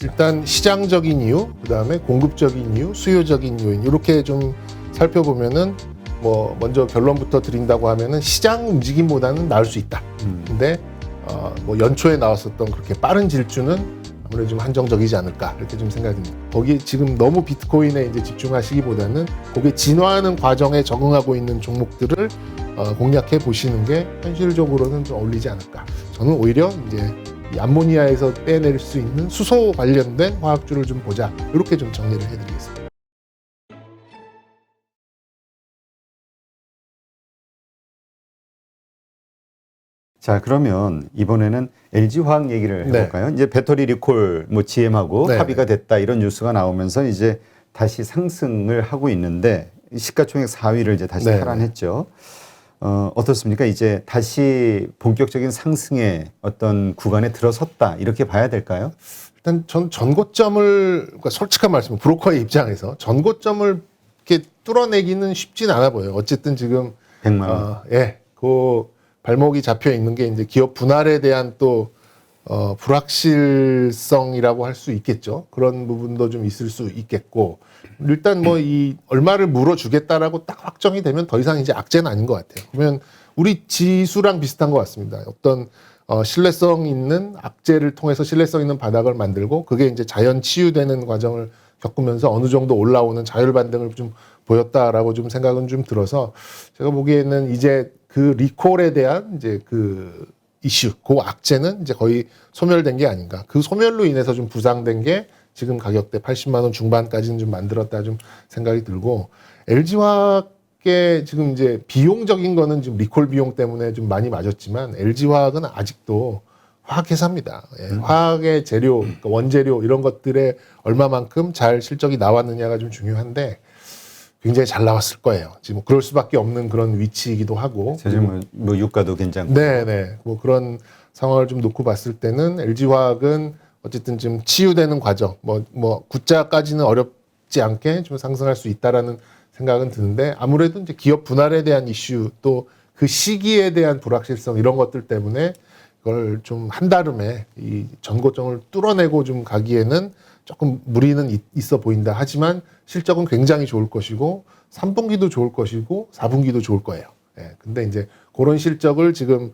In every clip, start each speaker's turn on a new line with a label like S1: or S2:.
S1: 일단 시장적인 이유, 그다음에 공급적인 이유, 수요적인 요인 이렇게 좀 살펴보면은 뭐 먼저 결론부터 드린다고 하면은 시장 움직임보다는 나을 수 있다. 근데 뭐 연초에 나왔었던 그렇게 빠른 질주는 아무래도 좀 한정적이지 않을까 이렇게 좀 생각이 듭니다. 거기 지금 너무 비트코인에 이제 집중하시기보다는 거기에 진화하는 과정에 적응하고 있는 종목들을 공략해 보시는 게 현실적으로는 좀 어울리지 않을까. 저는 오히려 이제 이 암모니아에서 빼낼 수 있는 수소 관련된 화학주를 좀 보자. 이렇게 좀 정리를 해드리겠습니다.
S2: 자, 그러면 이번에는 LG화학 얘기를 해볼까요? 이제 배터리 리콜 뭐 GM하고
S1: 네.
S2: 합의가 됐다 이런 뉴스가 나오면서 이제 다시 상승을 하고 있는데 시가총액 4위를 이제 다시
S1: 네.
S2: 탈환했죠. 어떻습니까? 이제 다시 본격적인 상승의 어떤 구간에 들어섰다 이렇게 봐야 될까요?
S1: 일단 전 전고점을, 그러니까 솔직한 말씀, 브로커의 입장에서 전고점을 이렇게 뚫어내기는 쉽진 않아 보여요. 어쨌든 지금
S2: 100만 원.
S1: 그 발목이 잡혀 있는 게 이제 기업 분할에 대한 또 불확실성이라고 할 수 있겠죠. 그런 부분도 좀 있을 수 있겠고, 일단 뭐 이 얼마를 물어주겠다라고 딱 확정이 되면 더 이상 이제 악재는 아닌 것 같아요. 그러면 우리 지수랑 비슷한 것 같습니다. 어떤 신뢰성 있는 악재를 통해서 신뢰성 있는 바닥을 만들고 그게 이제 자연 치유되는 과정을 겪으면서 어느 정도 올라오는 자율 반등을 좀 보였다라고 좀 생각은 좀 들어서, 제가 보기에는 이제 그 리콜에 대한 이제 그 이슈, 그 악재는 이제 거의 소멸된 게 아닌가. 그 소멸로 인해서 좀 부상된 게 지금 가격대 80만 원 중반까지는 좀 만들었다 좀 생각이 들고, LG화학의 지금 이제 비용적인 거는 지금 리콜 비용 때문에 좀 많이 맞았지만 LG화학은 아직도 화학회사입니다. 화학의 재료, 그러니까 원재료 이런 것들에 얼마만큼 잘 실적이 나왔느냐가 좀 중요한데 굉장히 잘 나왔을 거예요. 지금 그럴 수밖에 없는 그런 위치이기도 하고.
S2: 사실 뭐 유가도 괜찮고.
S1: 네네. 뭐 그런 상황을 좀 놓고 봤을 때는 LG화학은 어쨌든 지금 치유되는 과정, 뭐 구자까지는 어렵지 않게 좀 상승할 수 있다라는 생각은 드는데, 아무래도 이제 기업 분할에 대한 이슈, 또 그 시기에 대한 불확실성 이런 것들 때문에 그걸 좀 한다름에 이 전고점을 뚫어내고 좀 가기에는 조금 무리는 있어 보인다. 하지만 실적은 굉장히 좋을 것이고 3분기도 좋을 것이고 4분기도 좋을 거예요. 근데 이제 그런 실적을 지금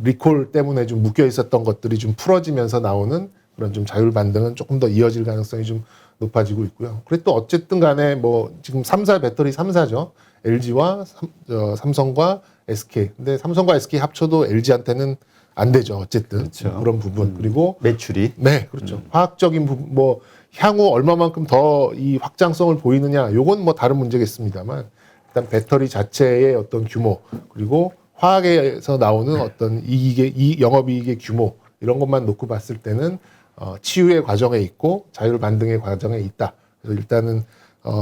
S1: 리콜 때문에 좀 묶여 있었던 것들이 좀 풀어지면서 나오는 그런 좀 자율 반등은 조금 더 이어질 가능성이 좀 높아지고 있고요. 그리고 또 어쨌든 간에 뭐 지금 3사 배터리 3사죠. LG와 삼성과 SK. 근데 삼성과 SK 합쳐도 LG한테는 안 되죠. 어쨌든
S2: 그렇죠.
S1: 그런 부분. 그리고
S2: 매출이.
S1: 네, 그렇죠. 화학적인 부분, 뭐 향후 얼마만큼 더 이 확장성을 보이느냐, 요건 뭐 다른 문제겠습니다만, 일단 배터리 자체의 어떤 규모, 그리고 화학에서 나오는 어떤 이 영업이익의 규모, 이런 것만 놓고 봤을 때는 치유의 과정에 있고 자율 반등의 과정에 있다. 그래서 일단은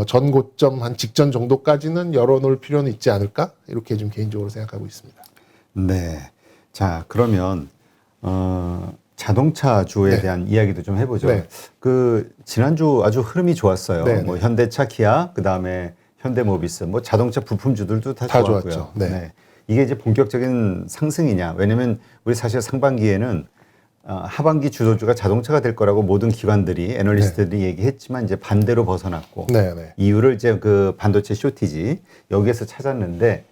S1: 전 고점 한 직전 정도까지는 열어놓을 필요는 있지 않을까, 이렇게 좀 개인적으로 생각하고 있습니다.
S2: 네. 자, 그러면 자동차주에
S1: 네.
S2: 대한 이야기도 좀 해보죠.
S1: 네.
S2: 그 지난주 아주 흐름이 좋았어요.
S1: 네,
S2: 뭐
S1: 네.
S2: 현대차, 기아, 그 다음에 현대모비스, 뭐 자동차 부품주들도 다
S1: 다
S2: 좋았고요.
S1: 좋았죠. 네.
S2: 이게 이제 본격적인 상승이냐? 왜냐면 우리 사실 상반기에는 하반기 주도주가 자동차가 될 거라고 모든 기관들이 애널리스트들이 얘기했지만 이제 반대로 벗어났고
S1: 네, 네.
S2: 이유를 이제 그 반도체 쇼티지 여기에서 찾았는데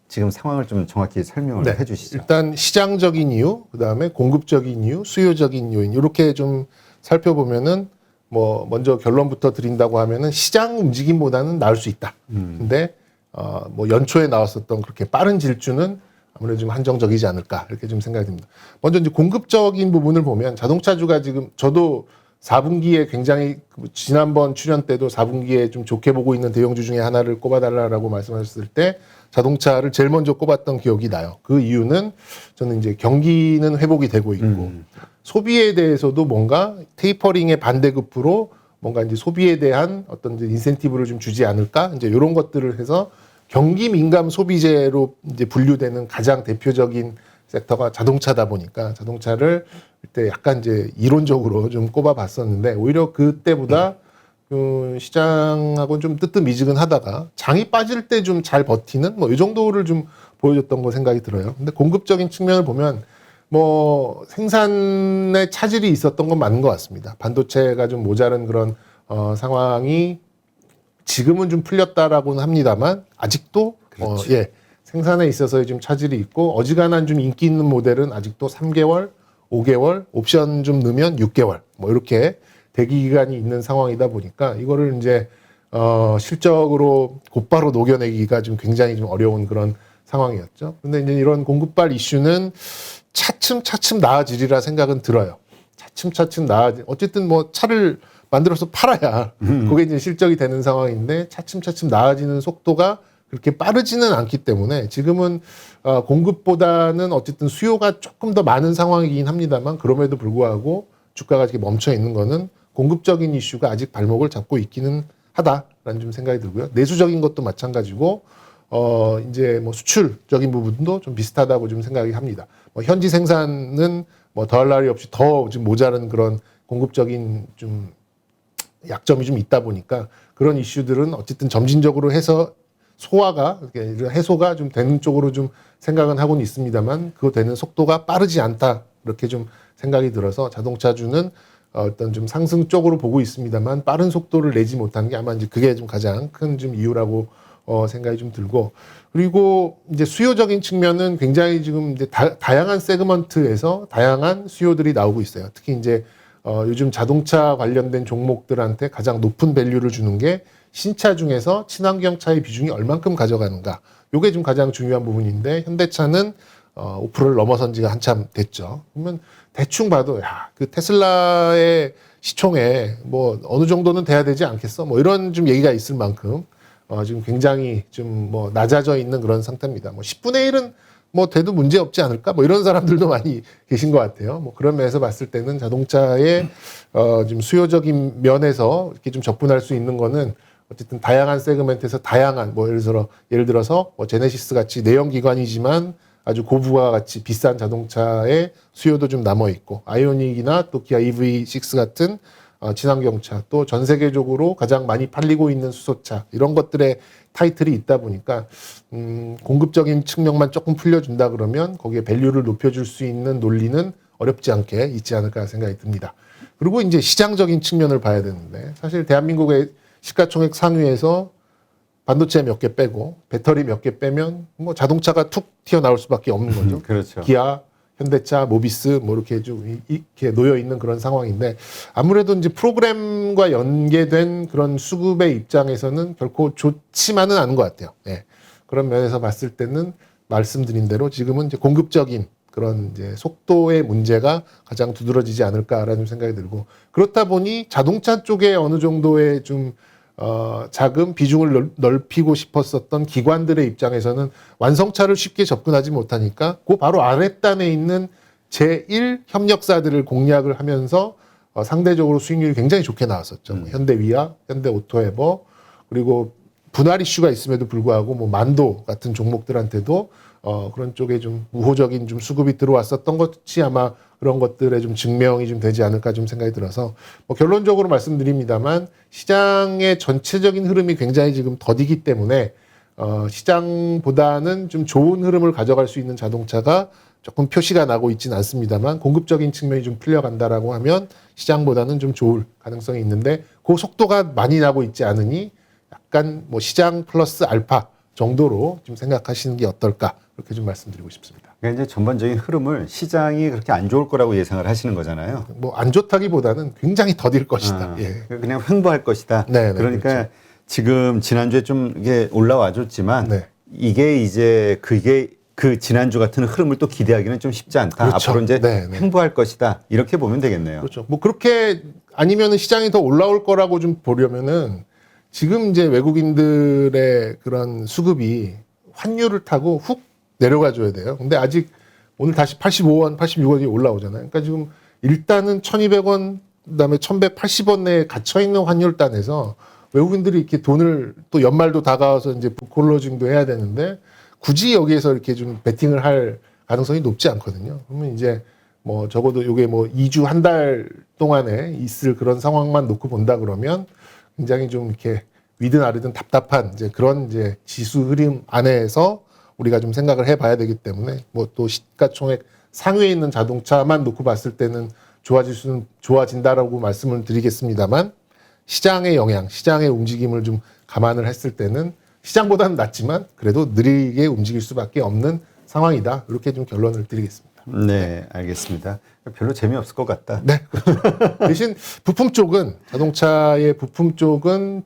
S2: 지금 상황을 좀 정확히 설명을 해주시죠.
S1: 일단 시장적인 이유, 그다음에 공급적인 이유, 수요적인 요인 이렇게 좀 살펴보면은 뭐 먼저 결론부터 드린다고 하면은 시장 움직임보다는 나을 수 있다. 근데 뭐 연초에 나왔었던 그렇게 빠른 질주는 아무래도 좀 한정적이지 않을까 이렇게 좀 생각이 듭니다. 먼저 이제 공급적인 부분을 보면 자동차주가 지금 저도 4분기에 굉장히 지난번 출연 때도 4분기에 좀 좋게 보고 있는 대형주 중에 하나를 꼽아달라고 말씀하셨을 때 자동차를 제일 먼저 꼽았던 기억이 나요. 그 이유는 저는 이제 경기는 회복이 되고 있고 소비에 대해서도 뭔가 테이퍼링의 반대급부로 뭔가 이제 소비에 대한 어떤 이제 인센티브를 좀 주지 않을까, 이제 이런 것들을 해서 경기 민감 소비재로 이제 분류되는 가장 대표적인 섹터가 자동차다 보니까 자동차를 그때 약간 이제 이론적으로 좀 꼽아봤었는데, 오히려 그때보다 그 시장하고는 좀 뜨뜻미지근하다가 장이 빠질 때 좀 잘 버티는 뭐 이 정도를 좀 보여줬던 거 생각이 들어요. 근데 공급적인 측면을 보면 뭐 생산에 차질이 있었던 건 맞는 것 같습니다. 반도체가 좀 모자른 그런 상황이 지금은 좀 풀렸다라고는 합니다만 아직도
S2: 그렇죠.
S1: 생산에 있어서의 좀 차질이 있고 어지간한 좀 인기 있는 모델은 아직도 3개월, 5개월, 옵션 좀 넣으면 6개월 뭐 이렇게 대기 기간이 있는 상황이다 보니까 이거를 이제 실적으로 곧바로 녹여내기가 좀 굉장히 좀 어려운 그런 상황이었죠. 근데 이제 이런 공급발 이슈는 차츰차츰 나아지리라 생각은 들어요. 차츰차츰 어쨌든 뭐 차를 만들어서 팔아야 그게 이제 실적이 되는 상황인데 차츰차츰 나아지는 속도가 그렇게 빠르지는 않기 때문에 지금은 공급보다는 어쨌든 수요가 조금 더 많은 상황이긴 합니다만 그럼에도 불구하고 주가가 이렇게 멈춰 있는 거는 공급적인 이슈가 아직 발목을 잡고 있기는 하다라는 좀 생각이 들고요. 내수적인 것도 마찬가지고 이제 뭐 수출적인 부분도 좀 비슷하다고 좀 생각이 합니다. 뭐 현지 생산은 뭐 더할 나위 없이 더 좀 모자른 그런 공급적인 좀 약점이 좀 있다 보니까 그런 이슈들은 어쨌든 점진적으로 해서 해소가 좀 되는 쪽으로 좀 생각은 하고는 있습니다만 그거 되는 속도가 빠르지 않다 이렇게 좀 생각이 들어서 자동차주는 어떤 좀 상승 쪽으로 보고 있습니다만 빠른 속도를 내지 못하는 게 아마 이제 그게 좀 가장 큰 좀 이유라고 생각이 좀 들고 그리고 이제 수요적인 측면은 굉장히 지금 이제 다양한 세그먼트에서 다양한 수요들이 나오고 있어요. 특히 이제 요즘 자동차 관련된 종목들한테 가장 높은 밸류를 주는 게 신차 중에서 친환경 차의 비중이 얼만큼 가져가는가. 요게 좀 가장 중요한 부분인데 현대차는 5%를 넘어선 지가 한참 됐죠. 그러면 대충 봐도 그 테슬라의 시총에 뭐 어느 정도는 돼야 되지 않겠어? 뭐 이런 좀 얘기가 있을 만큼 지금 굉장히 좀 뭐 낮아져 있는 그런 상태입니다. 뭐 10분의 1은 뭐 돼도 문제 없지 않을까? 뭐 이런 사람들도 많이 계신 것 같아요. 뭐 그런 면에서 봤을 때는 자동차의 좀 수요적인 면에서 이렇게 좀 접근할 수 있는 거는 어쨌든 다양한 세그멘트에서 다양한 뭐 예를 들어서 뭐 제네시스 같이 내연기관이지만 아주 고부가 같이 비싼 자동차의 수요도 좀 남아 있고 아이오닉이나 또 기아 EV6 같은 친환경차 또 전 세계적으로 가장 많이 팔리고 있는 수소차 이런 것들의 타이틀이 있다 보니까 공급적인 측면만 조금 풀려준다 그러면 거기에 밸류를 높여줄 수 있는 논리는 어렵지 않게 있지 않을까 생각이 듭니다. 그리고 이제 시장적인 측면을 봐야 되는데 사실 대한민국의 시가총액 상위에서 반도체 몇 개 빼고 배터리 몇 개 빼면 뭐 자동차가 툭 튀어나올 수밖에 없는 거죠.
S2: 그렇죠.
S1: 기아, 현대차, 모비스 뭐 이렇게 좀 이렇게 놓여 있는 그런 상황인데 아무래도 이제 프로그램과 연계된 그런 수급의 입장에서는 결코 좋지만은 않은 것 같아요. 네. 그런 면에서 봤을 때는 말씀드린 대로 지금은 이제 공급적인 그런 이제 속도의 문제가 가장 두드러지지 않을까라는 생각이 들고 그렇다 보니 자동차 쪽에 어느 정도의 좀 자금 비중을 넓히고 싶었었던 기관들의 입장에서는 완성차를 쉽게 접근하지 못하니까 그 바로 아랫단에 있는 제1 협력사들을 공략을 하면서 상대적으로 수익률이 굉장히 좋게 나왔었죠. 뭐 현대위아, 현대오토에버 그리고 분할 이슈가 있음에도 불구하고 뭐 만도 같은 종목들한테도 그런 쪽에 좀 우호적인 좀 수급이 들어왔었던 것이 아마 그런 것들의 좀 증명이 좀 되지 않을까 좀 생각이 들어서 뭐 결론적으로 말씀드립니다만 시장의 전체적인 흐름이 굉장히 지금 더디기 때문에 시장보다는 좀 좋은 흐름을 가져갈 수 있는 자동차가 조금 표시가 나고 있지는 않습니다만 공급적인 측면이 좀 풀려간다라고 하면 시장보다는 좀 좋을 가능성이 있는데 그 속도가 많이 나고 있지 않으니 약간 뭐 시장 플러스 알파 정도로 좀 생각하시는 게 어떨까 그렇게 좀 말씀드리고 싶습니다.
S2: 그러니까 이제 전반적인 흐름을 시장이 그렇게 안 좋을 거라고 예상을 하시는 거잖아요.
S1: 뭐 안 좋다기보다는 굉장히 더딜 것이다. 예.
S2: 그냥 횡보할 것이다.
S1: 네,
S2: 그러니까
S1: 그렇죠.
S2: 지금 지난주에 좀 이게 올라와 줬지만
S1: 네.
S2: 이게 이제 그게 그 지난주 같은 흐름을 또 기대하기는 좀 쉽지 않다.
S1: 그렇죠.
S2: 앞으로 이제
S1: 네, 네.
S2: 횡보할 것이다. 이렇게 보면 되겠네요.
S1: 그렇죠. 뭐 그렇게 아니면은 시장이 더 올라올 거라고 좀 보려면은 지금 이제 외국인들의 그런 수급이 환율을 타고 훅 내려가 줘야 돼요. 근데 아직 오늘 다시 85원, 86원이 올라오잖아요. 그러니까 지금 일단은 1,200원, 그다음에 1,180원 내에 갇혀 있는 환율단에서 외국인들이 이렇게 돈을 또 연말도 다가와서 이제 클로징도 해야 되는데 굳이 여기에서 이렇게 좀 베팅을 할 가능성이 높지 않거든요. 그러면 이제 뭐 적어도 요게 뭐 2주 한 달 동안에 있을 그런 상황만 놓고 본다 그러면 굉장히 좀 이렇게 위든 아래든 답답한 이제 그런 이제 지수 흐름 안에서 우리가 좀 생각을 해봐야 되기 때문에 뭐 또 시가총액 상위에 있는 자동차만 놓고 봤을 때는 좋아진다라고 말씀을 드리겠습니다만 시장의 영향, 시장의 움직임을 좀 감안을 했을 때는 시장보다는 낫지만 그래도 느리게 움직일 수밖에 없는 상황이다. 이렇게 좀 결론을 드리겠습니다.
S2: 네, 알겠습니다. 별로 재미없을 것 같다.
S1: 네, 그렇죠. 대신 부품 쪽은 자동차의 부품 쪽은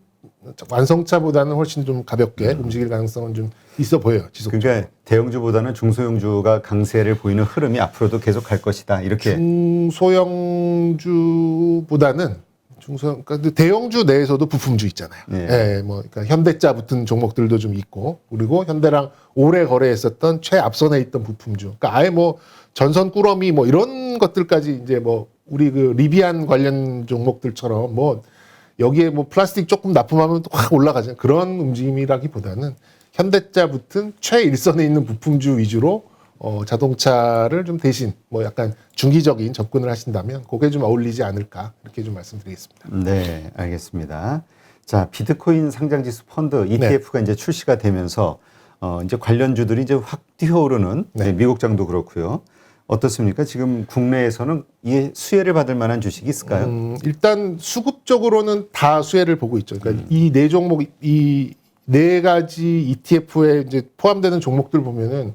S1: 완성차보다는 훨씬 좀 가볍게 움직일 가능성은 좀 있어 보여요. 지속적으로.
S2: 그러니까 대형주보다는 중소형주가 강세를 보이는 흐름이 앞으로도 계속 갈 것이다. 이렇게.
S1: 중소형주보다는 그러니까 대형주 내에서도 부품주 있잖아요.
S2: 네.
S1: 예, 뭐 그러니까 현대자 붙은 종목들도 좀 있고, 그리고 현대랑 오래 거래했었던 최앞선에 있던 부품주. 그러니까 아예 뭐 전선 꾸러미 뭐 이런 것들까지 이제 뭐 우리 그 리비안 관련 종목들처럼 뭐 여기에 뭐 플라스틱 조금 납품하면 확 올라가잖아요. 그런 움직임이라기보다는 현대자 붙은 최일선에 있는 부품주 위주로 자동차를 좀 대신 뭐 약간 중기적인 접근을 하신다면 그게 좀 어울리지 않을까 이렇게 좀 말씀드리겠습니다.
S2: 네, 알겠습니다. 자, 비트코인 상장지수 펀드 ETF가 이제 출시가 되면서 이제 관련주들이 이제 확 뛰어오르는
S1: 네.
S2: 미국장도 그렇고요. 어떻습니까? 지금 국내에서는 이 수혜를 받을 만한 주식이 있을까요?
S1: 일단 수급적으로는 다 수혜를 보고 있죠. 그러니까 이 네 종목, 이 네 가지 ETF에 이제 포함되는 종목들 보면은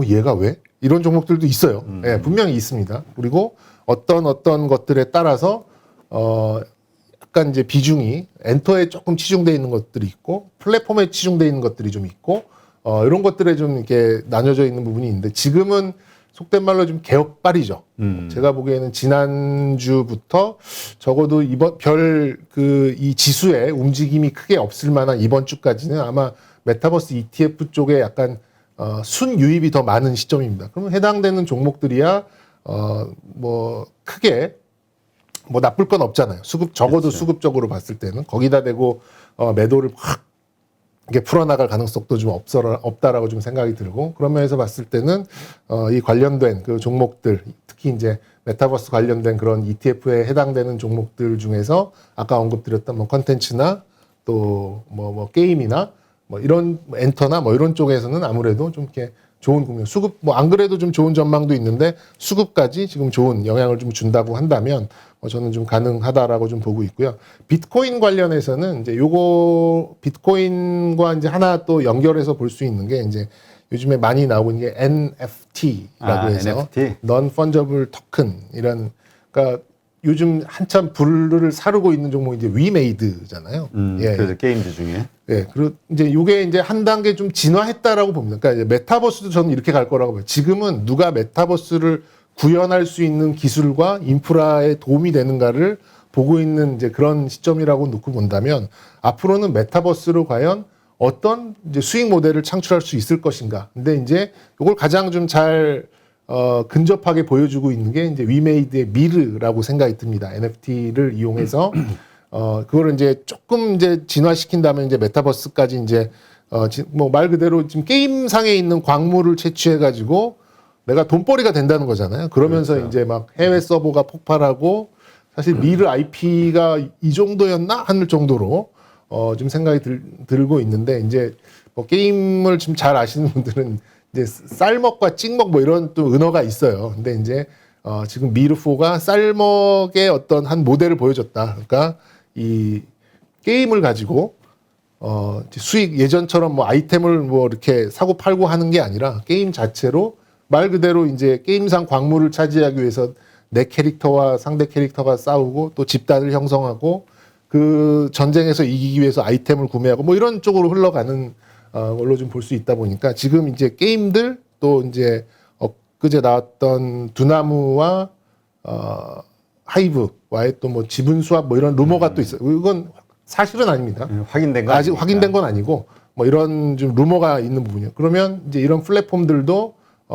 S1: 얘가 왜? 이런 종목들도 있어요. 예, 분명히 있습니다. 그리고 어떤 것들에 따라서 약간 이제 비중이 엔터에 조금 치중돼 있는 것들이 있고 플랫폼에 치중돼 있는 것들이 좀 있고 이런 것들에 좀 이렇게 나뉘어져 있는 부분이 있는데 지금은 속된 말로 좀 개혁발이죠. 제가 보기에는 지난주부터 적어도 이번 이 지수에 움직임이 크게 없을 만한 이번 주까지는 아마 메타버스 ETF 쪽에 약간 순유입이 더 많은 시점입니다. 그러면 해당되는 종목들이야 뭐 크게 뭐 나쁠 건 없잖아요. 적어도
S2: 그렇죠.
S1: 수급적으로 봤을 때는 거기다 대고 매도를 확 이게 풀어나갈 가능성도 좀 없다라고 좀 생각이 들고 그런 면에서 봤을 때는 이 관련된 그 종목들 특히 이제 메타버스 관련된 그런 ETF에 해당되는 종목들 중에서 아까 언급드렸던 뭐 컨텐츠나 또 뭐 게임이나 뭐 이런 엔터나 뭐 이런 쪽에서는 아무래도 좀 이렇게 좋은 국면 수급 뭐 안 그래도 좀 좋은 전망도 있는데 수급까지 지금 좋은 영향을 좀 준다고 한다면 저는 좀 가능하다라고 좀 보고 있고요. 비트코인 관련해서는 이제 요거 비트코인과 이제 하나 또 연결해서 볼 수 있는 게 이제 요즘에 많이 나오고 있는 게 NFT라고 해서
S2: NFT?
S1: Non-Fungible Token 이런 그러니까 요즘 한참 불을 사르고 있는 종목이 이제 위메이드잖아요. 예.
S2: 그래서 게임주 중에.
S1: 예, 그리고 이제 요게 이제 한 단계 좀 진화했다라고 봅니다. 그러니까 이제 메타버스도 저는 이렇게 갈 거라고 봐요. 지금은 누가 메타버스를 구현할 수 있는 기술과 인프라에 도움이 되는가를 보고 있는 이제 그런 시점이라고 놓고 본다면 앞으로는 메타버스로 과연 어떤 이제 수익 모델을 창출할 수 있을 것인가. 근데 이제 요걸 가장 좀 잘 근접하게 보여주고 있는 게 이제 위메이드의 미르라고 생각이 듭니다. NFT를 이용해서 그거를 이제 조금 이제 진화시킨다면 이제 메타버스까지 이제 뭐 말 그대로 지금 게임상에 있는 광물을 채취해 가지고 내가 돈벌이가 된다는 거잖아요. 그러면서
S2: 그렇죠.
S1: 이제 막 해외 서버가 폭발하고 사실 미르 IP가 이 정도였나 하는 정도로 좀 생각이 들고 있는데 이제 뭐 게임을 좀 잘 아시는 분들은 이제 쌀먹과 찍먹 뭐 이런 또 은어가 있어요. 근데 이제 지금 미르4가 쌀먹의 어떤 한 모델을 보여줬다. 그러니까 이 게임을 가지고 수익 예전처럼 뭐 아이템을 뭐 이렇게 사고 팔고 하는 게 아니라 게임 자체로 말 그대로 이제 게임상 광물을 차지하기 위해서 내 캐릭터와 상대 캐릭터가 싸우고 또 집단을 형성하고 그 전쟁에서 이기기 위해서 아이템을 구매하고 뭐 이런 쪽으로 흘러가는 걸로 좀 볼 수 있다 보니까 지금 이제 게임들 또 이제 엊그제 나왔던 두나무와 하이브와의 또 뭐 지분 수합 뭐 이런 루머가 또 있어요. 이건 사실은 아닙니다.
S2: 확인된 거
S1: 아직
S2: 아닙니까?
S1: 확인된 건 아니고 뭐 이런 좀 루머가 있는 부분이요. 그러면 이제 이런 플랫폼들도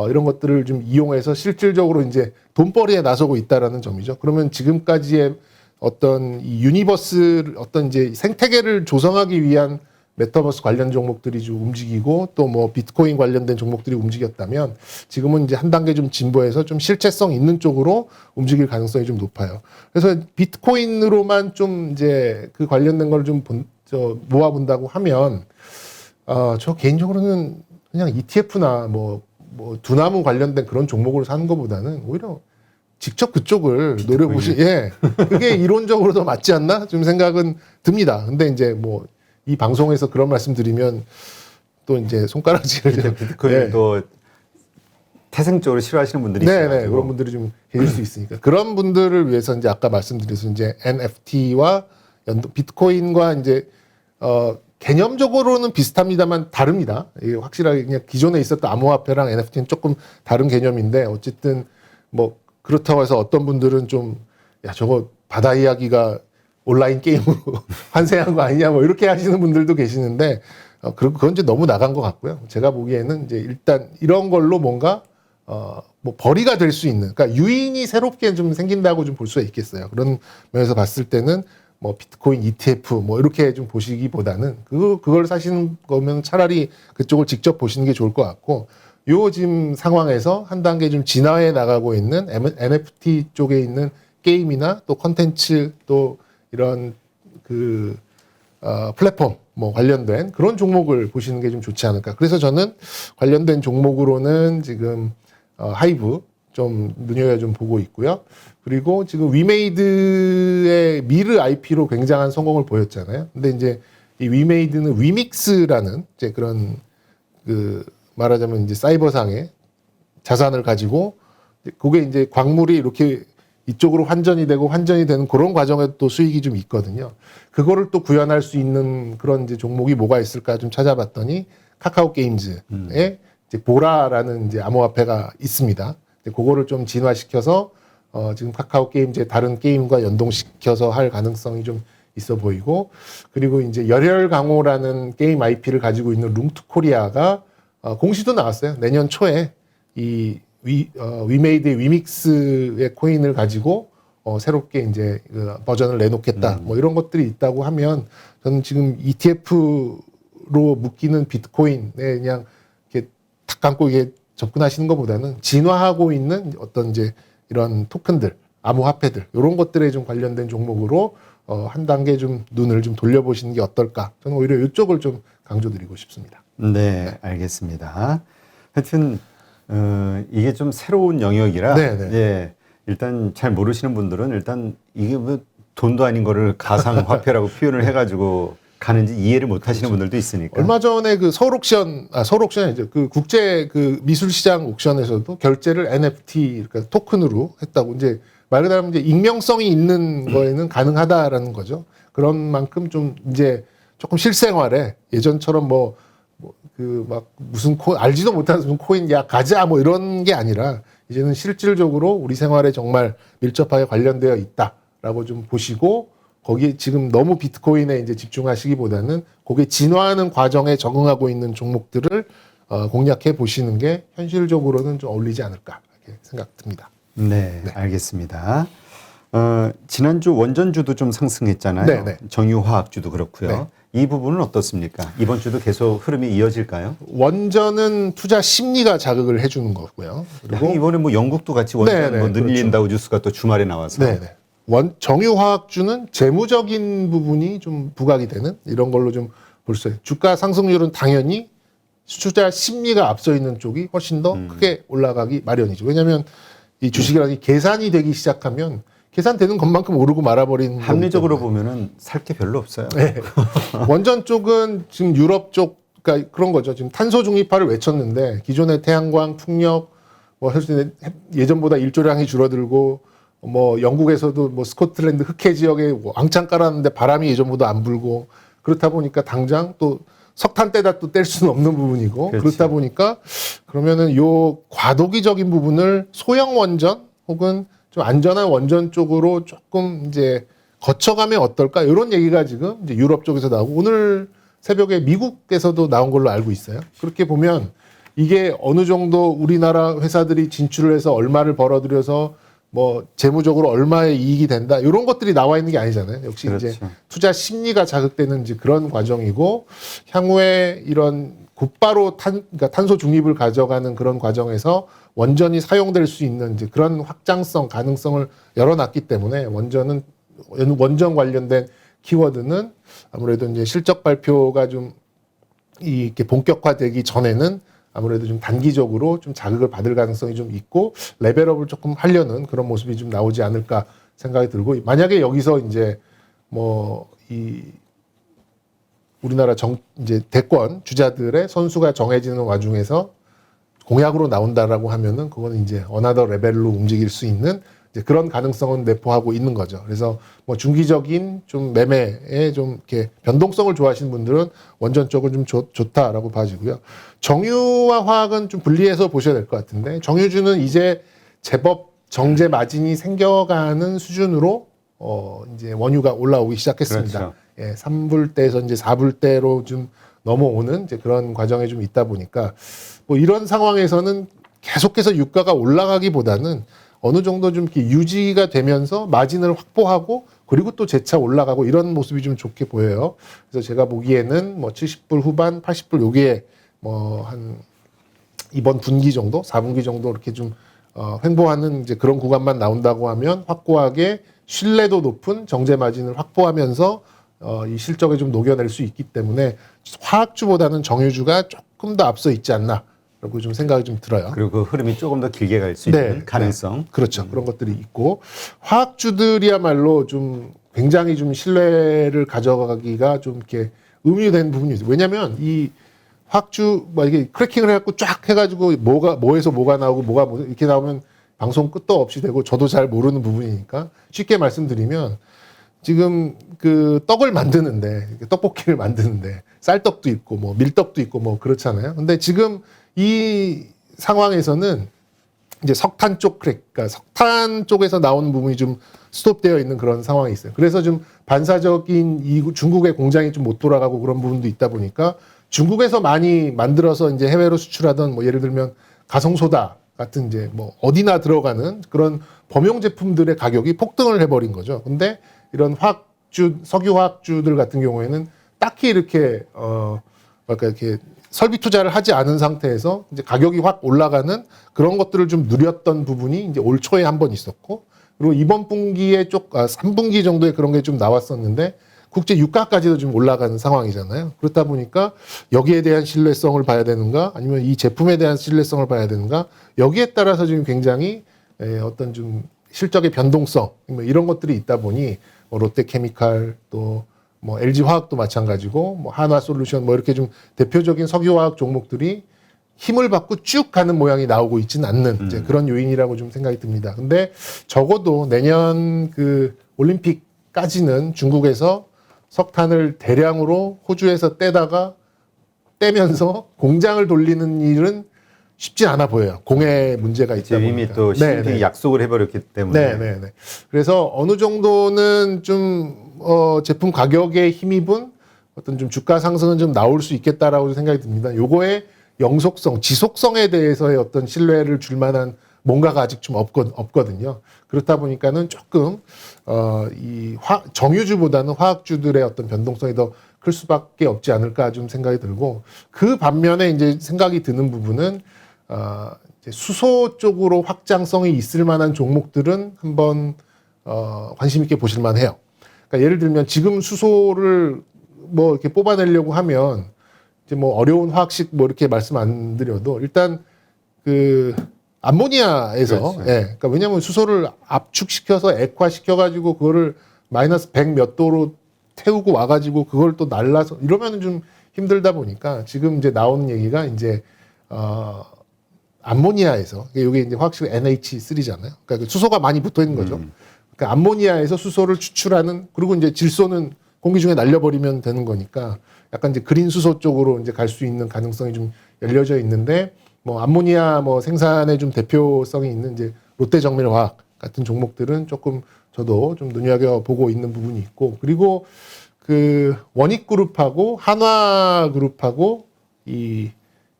S1: 이런 것들을 좀 이용해서 실질적으로 이제 돈벌이에 나서고 있다라는 점이죠. 그러면 지금까지의 어떤 이 유니버스 어떤 이제 생태계를 조성하기 위한 메타버스 관련 종목들이 좀 움직이고 또 뭐 비트코인 관련된 종목들이 움직였다면 지금은 이제 한 단계 좀 진보해서 좀 실체성 있는 쪽으로 움직일 가능성이 좀 높아요. 그래서 비트코인으로만 좀 이제 그 관련된 걸 좀 모아본다고 하면 저 개인적으로는 그냥 ETF나 뭐 뭐 두나무 관련된 그런 종목으로 사는 것보다는 오히려 직접 그쪽을 노려보시, 예, 그게 이론적으로 더 맞지 않나 좀 생각은 듭니다. 근데 이제 뭐 이 방송에서 그런 말씀드리면 또 이제 손가락질을
S2: 비트코인을 또 태생적으로 싫어하시는 분들이
S1: 네네,
S2: 있어가지고
S1: 그런 분들이 좀 계실 수 있으니까 그런 분들을 위해서 이제 아까 말씀드려서 이제 NFT와 비트코인과 이제 개념적으로는 비슷합니다만 다릅니다. 이게 확실하게 그냥 기존에 있었던 암호화폐랑 NFT는 조금 다른 개념인데 어쨌든 뭐 그렇다고 해서 어떤 분들은 좀 야 저거 바다 이야기가 온라인 게임으로 환생한 거 아니냐 뭐 이렇게 하시는 분들도 계시는데 그건 이제 너무 나간 것 같고요. 제가 보기에는 이제 일단 이런 걸로 뭔가 뭐 벌이가 될 수 있는, 그러니까 유인이 새롭게 좀 생긴다고 좀 볼 수가 있겠어요. 그런 면에서 봤을 때는 뭐 비트코인 ETF 뭐 이렇게 좀 보시기보다는 그걸 사시는 거면 차라리 그쪽을 직접 보시는 게 좋을 것 같고, 요 지금 상황에서 한 단계 좀 진화해 나가고 있는 NFT 쪽에 있는 게임이나 또 컨텐츠 또 이런 플랫폼 뭐 관련된 그런 종목을 보시는 게 좀 좋지 않을까. 그래서 저는 관련된 종목으로는 지금 하이브 좀 눈여겨 좀 보고 있고요. 그리고 지금 위메이드의 미르 IP로 굉장한 성공을 보였잖아요. 근데 이제 이 위메이드는 위믹스라는 이제 그런 말하자면 이제 사이버상의 자산을 가지고 그게 이제 광물이 이렇게 이쪽으로 환전이 되고 환전이 되는 그런 과정에 또 수익이 좀 있거든요. 그거를 또 구현할 수 있는 그런 이제 종목이 뭐가 있을까 좀 찾아봤더니 카카오 게임즈에 이제 보라라는 이제 암호화폐가 있습니다. 그거를 좀 진화시켜서 지금 카카오 게임즈의 다른 게임과 연동시켜서 할 가능성이 좀 있어 보이고, 그리고 이제 열혈강호라는 게임 IP를 가지고 있는 룽투코리아가 공시도 나왔어요. 내년 초에 이 위메이드의 위믹스의 코인을 가지고 새롭게 이제 버전을 내놓겠다. 뭐 이런 것들이 있다고 하면 저는 지금 ETF로 묶이는 비트코인에 그냥 이렇게 탁 감고 이게 접근하시는 것보다는 진화하고 있는 어떤 이제 이런 토큰들, 암호화폐들 이런 것들에 좀 관련된 종목으로 한 단계 좀 눈을 좀 돌려보시는 게 어떨까? 저는 오히려 이쪽을 좀 강조드리고 싶습니다.
S2: 네, 알겠습니다. 하여튼 이게 좀 새로운 영역이라
S1: 네네.
S2: 예, 일단 잘 모르시는 분들은 일단 이게 뭐 돈도 아닌 거를 가상화폐라고 표현을 해가지고 가는지 이해를 못 하시는 분들도 있으니까.
S1: 얼마 전에 그 서울 옥션이죠. 그 국제 그 미술시장 옥션에서도 결제를 NFT, 그러니까 토큰으로 했다고. 이제 말 그대로 이제 익명성이 있는 거에는 가능하다라는 거죠. 그런 만큼 좀 이제 조금 실생활에 예전처럼 막 무슨 알지도 못하는 무슨 코인 야 가자 뭐 이런 게 아니라 이제는 실질적으로 우리 생활에 정말 밀접하게 관련되어 있다라고 좀 보시고, 거기에 지금 너무 비트코인에 이제 집중하시기보다는 거기에 진화하는 과정에 적응하고 있는 종목들을 공략해 보시는 게 현실적으로는 좀 어울리지 않을까 이렇게 생각됩니다.
S2: 네, 알겠습니다. 지난주 원전주도 좀 상승했잖아요.
S1: 네네.
S2: 정유화학주도 그렇고요.
S1: 네.
S2: 이 부분은 어떻습니까? 이번 주도 계속 흐름이 이어질까요?
S1: 원전은 투자 심리가 자극을 해주는 거고요. 그리고
S2: 이번에 뭐 영국도 같이 원전
S1: 네네,
S2: 뭐 늘린다고 뉴스가 또 주말에 나와서.
S1: 네네. 정유화학주는 재무적인 부분이 좀 부각이 되는 이런 걸로 좀 볼 수 있어요. 주가 상승률은 당연히 투자 심리가 앞서 있는 쪽이 훨씬 더 크게 올라가기 마련이죠. 왜냐하면 이 주식이라는 게 계산이 되기 시작하면 계산되는 것만큼 오르고 말아버리는.
S2: 합리적으로 보면은 살 게 별로 없어요.
S1: 네. 원전 쪽은 지금 유럽 쪽, 그러니까 그런 거죠. 지금 탄소 중립화를 외쳤는데 기존의 태양광, 풍력, 뭐 사실 예전보다 일조량이 줄어들고, 뭐 영국에서도 뭐 스코틀랜드 흑해 지역에 왕창 깔았는데 바람이 예전보다 안 불고, 그렇다 보니까 당장 또 석탄 떼다 또 뗄 수는 없는 부분이고,
S2: 그렇지.
S1: 그렇다 보니까 그러면은 요 과도기적인 부분을 소형 원전 혹은 좀 안전한 원전 쪽으로 조금 이제 거쳐가면 어떨까? 이런 얘기가 지금 이제 유럽 쪽에서 나오고, 오늘 새벽에 미국에서도 나온 걸로 알고 있어요. 그렇게 보면 이게 어느 정도 우리나라 회사들이 진출을 해서 얼마를 벌어들여서 뭐 재무적으로 얼마의 이익이 된다, 이런 것들이 나와 있는 게 아니잖아요. 역시
S2: 그렇죠.
S1: 이제 투자 심리가 자극되는 이제 그런 과정이고, 향후에 이런 곧바로 그러니까 탄소 중립을 가져가는 그런 과정에서 원전이 사용될 수 있는 이제 그런 확장성, 가능성을 열어놨기 때문에 원전 관련된 키워드는 아무래도 이제 실적 발표가 좀 이렇게 본격화되기 전에는 아무래도 좀 단기적으로 좀 자극을 받을 가능성이 좀 있고 레벨업을 조금 하려는 그런 모습이 좀 나오지 않을까 생각이 들고 만약에 여기서 이제 뭐 이 우리나라 이제 대권 주자들의 선수가 정해지는 와중에서 공약으로 나온다라고 하면은 그거는 이제 어나더 레벨로 움직일 수 있는 이제 그런 가능성은 내포하고 있는 거죠. 그래서 뭐 중기적인 좀 매매에 좀 이렇게 변동성을 좋아하시는 분들은 원전 쪽은 좀 좋다라고 봐지고요. 정유와 화학은 좀 분리해서 보셔야 될 것 같은데 정유주는 이제 제법 정제 마진이 생겨가는 수준으로 이제 원유가 올라오기 시작했습니다.
S2: 그렇죠.
S1: 예, 3불대에서 이제 4불대로 좀 넘어오는 이제 그런 과정에 좀 있다 보니까 뭐 이런 상황에서는 계속해서 유가가 올라가기보다는 어느 정도 좀 이렇게 유지가 되면서 마진을 확보하고 그리고 또 재차 올라가고 이런 모습이 좀 좋게 보여요. 그래서 제가 보기에는 뭐 70불 후반, 80불 요게 뭐 한 이번 분기 정도, 4분기 정도 이렇게 좀 횡보하는 이제 그런 구간만 나온다고 하면 확고하게 신뢰도 높은 정제 마진을 확보하면서 이 실적에 좀 녹여낼 수 있기 때문에 화학주보다는 정유주가 조금 더 앞서 있지 않나라고 좀 생각이 좀 들어요.
S2: 그리고 그 흐름이 조금 더 길게 갈 수 있는 가능성.
S1: 네, 그렇죠. 그런 것들이 있고 화학주들이야말로 좀 굉장히 좀 신뢰를 가져가기가 좀 이렇게 의미된 부분이 있어요. 왜냐하면 이 화학주 뭐 이게 크래킹을 해갖고 쫙 해가지고 뭐에서 뭐가 나오고 뭐가 뭐 이렇게 나오면 방송 끝도 없이 되고 저도 잘 모르는 부분이니까 쉽게 말씀드리면 지금 그 떡을 만드는데 떡볶이를 만드는데 쌀떡도 있고 뭐 밀떡도 있고 뭐 그렇잖아요. 근데 지금 이 상황에서는 이제 석탄 쪽 그러니까 석탄 쪽에서 나오는 부분이 좀 스톱되어 있는 그런 상황이 있어요. 그래서 좀 반사적인 이 중국의 공장이 좀 못 돌아가고 그런 부분도 있다 보니까 중국에서 많이 만들어서 이제 해외로 수출하던 뭐 예를 들면 가성소다 같은 이제 뭐 어디나 들어가는 그런 범용 제품들의 가격이 폭등을 해버린 거죠. 근데 이런 화학주, 석유화학주들 같은 경우에는 딱히 이렇게 뭐랄까 이렇게 설비 투자를 하지 않은 상태에서 이제 가격이 확 올라가는 그런 것들을 좀 누렸던 부분이 이제 올 초에 한 번 있었고 그리고 이번 분기에 3분기 정도에 그런 게 좀 나왔었는데 국제 유가까지도 좀 올라가는 상황이잖아요. 그렇다 보니까 여기에 대한 신뢰성을 봐야 되는가 아니면 이 제품에 대한 신뢰성을 봐야 되는가 여기에 따라서 지금 굉장히 어떤 좀 실적의 변동성 뭐 이런 것들이 있다 보니 뭐 롯데케미칼 또 뭐 LG화학도 마찬가지고 뭐 한화솔루션 뭐 이렇게 좀 대표적인 석유화학 종목들이 힘을 받고 쭉 가는 모양이 나오고 있지는 않는 이제 그런 요인이라고 좀 생각이 듭니다. 근데 적어도 내년 그 올림픽까지는 중국에서 석탄을 대량으로 호주에서 떼면서 공장을 돌리는 일은 쉽지 않아 보여요. 공해 문제가 있다 보니까.
S2: 이미 또 신빙 약속을 해버렸기 때문에.
S1: 네네네. 그래서 어느 정도는 좀 제품 가격에 힘입은 어떤 좀 주가 상승은 좀 나올 수 있겠다라고 생각이 듭니다. 요거의 영속성, 지속성에 대해서의 어떤 신뢰를 줄 만한 뭔가가 아직 좀 없거든요. 그렇다 보니까는 조금 정유주보다는 화학주들의 어떤 변동성이 더 클 수밖에 없지 않을까 좀 생각이 들고 그 반면에 이제 생각이 드는 부분은 이제 수소 쪽으로 확장성이 있을 만한 종목들은 한번 관심 있게 보실 만해요. 그러니까 예를 들면 지금 수소를 뭐 이렇게 뽑아내려고 하면 이제 뭐 어려운 화학식 뭐 이렇게 말씀 안 드려도 일단 그 암모니아에서
S2: 그렇죠.
S1: 예, 그러니까 왜냐하면 수소를 압축시켜서 액화시켜가지고 그거를 마이너스 100 몇 도로 태우고 와가지고 그걸 또 날라서 이러면은 좀 힘들다 보니까 지금 이제 나오는 얘기가 이제 암모니아에서 이게 이제 화학식 NH3잖아요. 그러니까 그 수소가 많이 붙어 있는 거죠. 그러니까 암모니아에서 수소를 추출하는 그리고 이제 질소는 공기 중에 날려버리면 되는 거니까 약간 이제 그린 수소 쪽으로 이제 갈 수 있는 가능성이 좀 열려져 있는데 뭐 암모니아 뭐 생산에 좀 대표성이 있는 이제 롯데정밀화학 같은 종목들은 조금 저도 좀 눈여겨 보고 있는 부분이 있고 그리고 그 원익그룹하고 한화그룹하고 이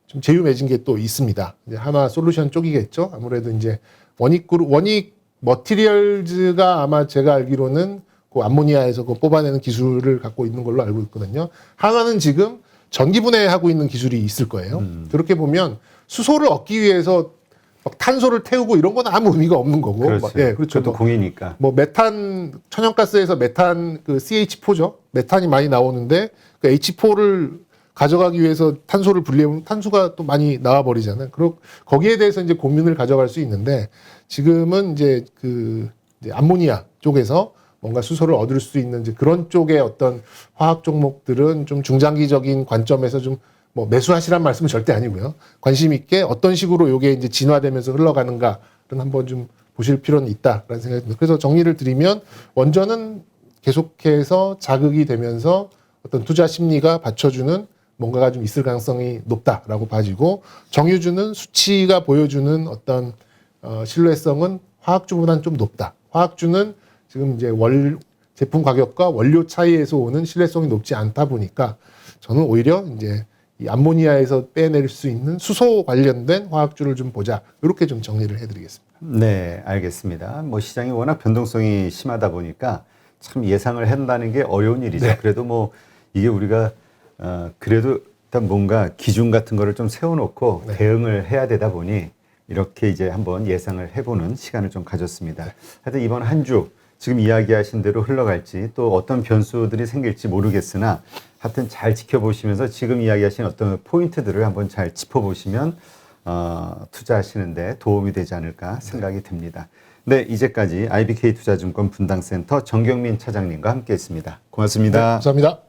S1: 좀 제휴 맺은 게 또 있습니다. 이제 한화솔루션 쪽이겠죠. 아무래도 이제 원익그룹 원익 머티리얼즈가 아마 제가 알기로는 그 암모니아에서 그 뽑아내는 기술을 갖고 있는 걸로 알고 있거든요. 한화는 지금 전기 분해하고 있는 기술이 있을 거예요. 그렇게 보면 수소를 얻기 위해서 막 탄소를 태우고 이런 건 아무 의미가 없는 거고.
S2: 그렇죠.
S1: 예, 그렇죠.
S2: 그것도 공이니까.
S1: 뭐 메탄 천연가스에서 메탄 그 CH4죠. 메탄이 많이 나오는데 그 H4를 가져가기 위해서 탄소를 분리해보면 탄소가 또 많이 나와버리잖아요. 그리고 거기에 대해서 이제 고민을 가져갈 수 있는데 지금은 이제 이제 암모니아 쪽에서 뭔가 수소를 얻을 수 있는 이제 그런 쪽의 어떤 화학 종목들은 좀 중장기적인 관점에서 좀 뭐 매수하시란 말씀은 절대 아니고요. 관심 있게 어떤 식으로 이게 이제 진화되면서 흘러가는가를 한번 좀 보실 필요는 있다라는 생각이 듭니다. 그래서 정리를 드리면 원전은 계속해서 자극이 되면서 어떤 투자 심리가 받쳐주는 뭔가가 좀 있을 가능성이 높다라고 봐지고 정유주는 수치가 보여주는 어떤 신뢰성은 화학주보다는 좀 높다. 화학주는 지금 이제 제품 가격과 원료 차이에서 오는 신뢰성이 높지 않다 보니까 저는 오히려 이제 이 암모니아에서 빼낼 수 있는 수소 관련된 화학주를 좀 보자. 이렇게 좀 정리를 해드리겠습니다.
S2: 네, 알겠습니다. 뭐 시장이 워낙 변동성이 심하다 보니까 참 예상을 한다는 게 어려운 일이죠.
S1: 네.
S2: 그래도 뭐 이게 우리가 그래도 일단 뭔가 기준 같은 거를 좀 세워놓고
S1: 네.
S2: 대응을 해야 되다 보니 이렇게 이제 한번 예상을 해보는 시간을 좀 가졌습니다. 하여튼 이번 한 주 지금 이야기하신 대로 흘러갈지 또 어떤 변수들이 생길지 모르겠으나 하여튼 잘 지켜보시면서 지금 이야기하신 어떤 포인트들을 한번 잘 짚어보시면 투자하시는데 도움이 되지 않을까 생각이 듭니다. 네, 이제까지 IBK 투자증권 분당센터 정경민 차장님과 함께했습니다. 고맙습니다.
S1: 네, 감사합니다.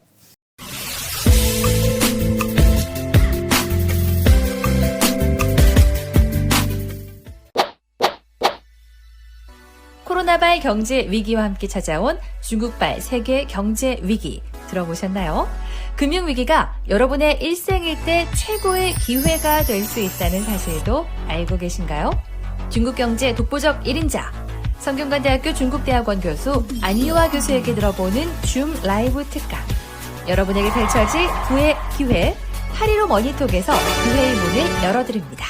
S3: 코로나발 경제 위기와 함께 찾아온 중국발 세계 경제 위기 들어보셨나요? 금융위기가 여러분의 일생일 때 최고의 기회가 될 수 있다는 사실도 알고 계신가요? 중국경제 독보적 1인자, 성균관대학교 중국대학원 교수 안유아 교수에게 들어보는 줌 라이브 특강. 여러분에게 펼쳐질 구의 기회, 8.15 머니톡에서 기회의 문을 열어드립니다.